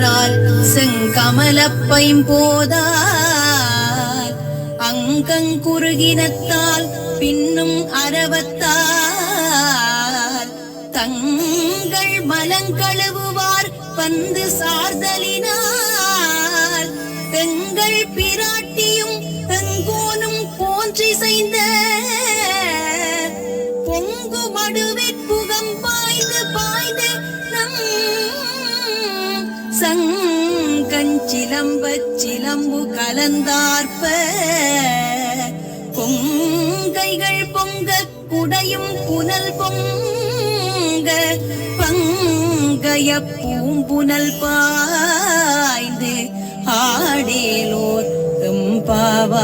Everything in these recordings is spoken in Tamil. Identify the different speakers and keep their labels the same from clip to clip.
Speaker 1: சென்றால் செங்கமலப்பைம்போதால் அங்கங்குருகினத்தால் பின்னும் அரவத்தால் தங்கள் மலங்கழுவுவார் வந்து சார்தலினால் பெண்கள் பிராட்டியும் எங்கோனும் போன்றிசைந்த பொங்கு மடுவிற்புகம் பாய்ந்து பாய்ந்து நம் சங்கஞ்சிலம்பச் சிலம்பு கலந்தார்ப்ப பொங்கைகள் பொங்க குடையும் புனல் பொங்க பங்கய பூம்புனல் பாய்ந்து ஆடேலோர் எம்பாவாய்.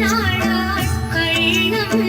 Speaker 2: நாடாள் கள்ளம்